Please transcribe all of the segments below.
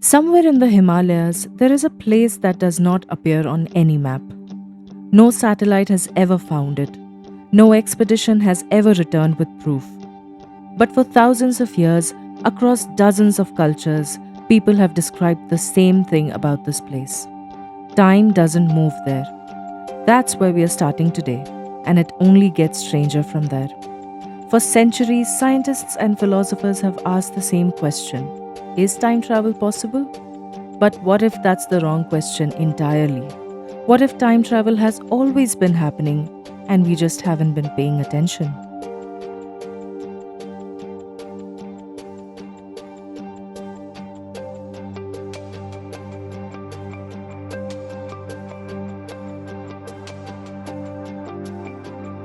Somewhere in the Himalayas, there is a place that does not appear on any map. No satellite has ever found it. No expedition has ever returned with proof. But for thousands of years, across dozens of cultures, people have described the same thing about this place. Time doesn't move there. That's where we are starting today, and it only gets stranger from there. For centuries, scientists and philosophers have asked the same question: is time travel possible? But what if that's the wrong question entirely? What if time travel has always been happening and we just haven't been paying attention?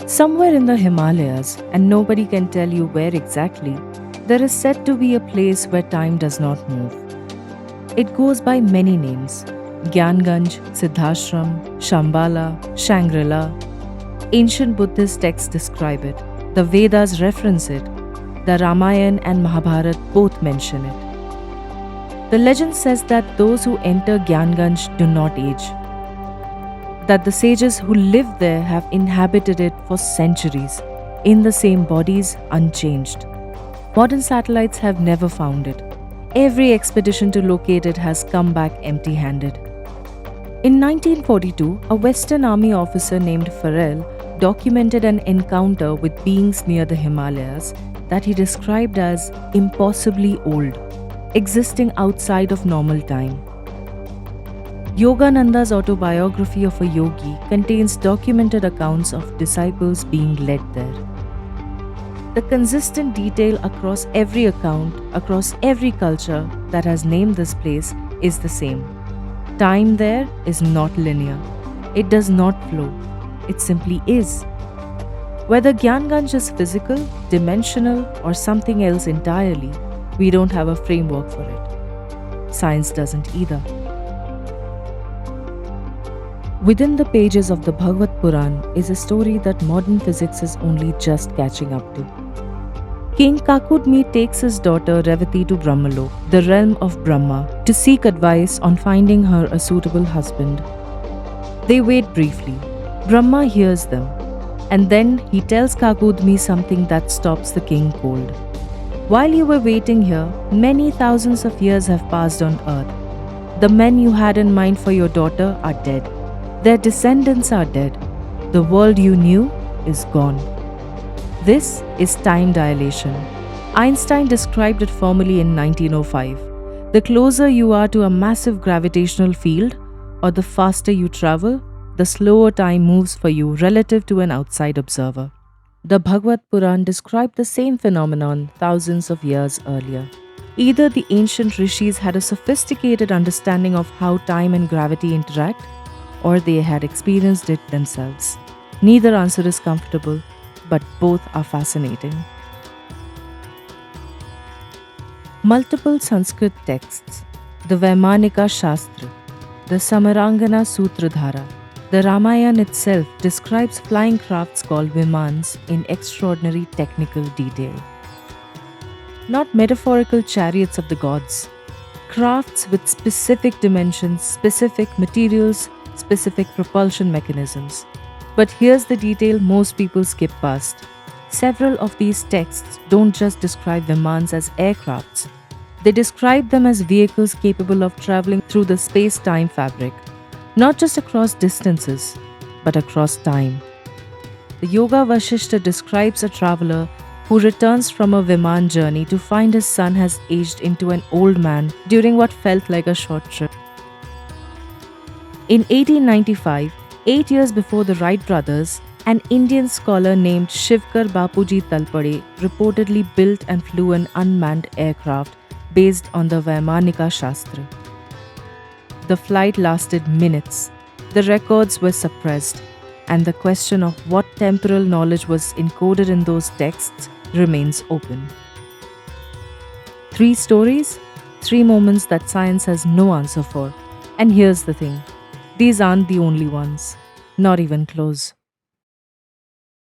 Somewhere in the Himalayas, and nobody can tell you where exactly, there is said to be a place where time does not move. It goes by many names: Gyanganj, Siddhashram, Shambhala, Shangri-La. Ancient Buddhist texts describe it, the Vedas reference it, the Ramayana and Mahabharata both mention it. The legend says that those who enter Gyanganj do not age, that the sages who live there have inhabited it for centuries, in the same bodies, unchanged. Modern satellites have never found it. Every expedition to locate it has come back empty handed. In 1942, a Western Army officer named Farrell documented an encounter with beings near the Himalayas that he described as impossibly old, existing outside of normal time. Yogananda's autobiography of a yogi contains documented accounts of disciples being led there. The consistent detail across every account, across every culture that has named this place is the same. Time there is not linear. It does not flow. It simply is. Whether Gyanganj is physical, dimensional, or something else entirely, we don't have a framework for it. Science doesn't either. Within the pages of the Bhagavata Purana is a story that modern physics is only just catching up to. King Kakudmi takes his daughter Revati to Brahmalok, the realm of Brahma, to seek advice on finding her a suitable husband. They wait briefly. Brahma hears them, and then he tells Kakudmi something that stops the king cold. While you were waiting here, many thousands of years have passed on earth. The men you had in mind for your daughter are dead. Their descendants are dead. The world you knew is gone. This is time dilation. Einstein described it formally in 1905. The closer you are to a massive gravitational field, or the faster you travel, the slower time moves for you relative to an outside observer. The Bhagavata Purana described the same phenomenon thousands of years earlier. Either the ancient rishis had a sophisticated understanding of how time and gravity interact, or they had experienced it themselves. Neither answer is comfortable, but both are fascinating. Multiple Sanskrit texts, the Vaimanika Shastra, the Samarangana Sutradhara, the Ramayana itself describes flying crafts called Vimanas in extraordinary technical detail. Not metaphorical chariots of the gods, crafts with specific dimensions, specific materials, specific propulsion mechanisms. But here's the detail most people skip past. Several of these texts don't just describe Vimanas as aircrafts. They describe them as vehicles capable of traveling through the space-time fabric, not just across distances, but across time. The Yoga Vashishta describes a traveler who returns from a Viman journey to find his son has aged into an old man during what felt like a short trip. In 1895, 8 years before the Wright brothers, an Indian scholar named Shivkar Bapuji Talpade reportedly built and flew an unmanned aircraft based on the Vaimanika Shastra. The flight lasted minutes, the records were suppressed, and the question of what temporal knowledge was encoded in those texts remains open. 3 stories, 3 moments that science has no answer for. And here's the thing. These aren't the only ones, not even close.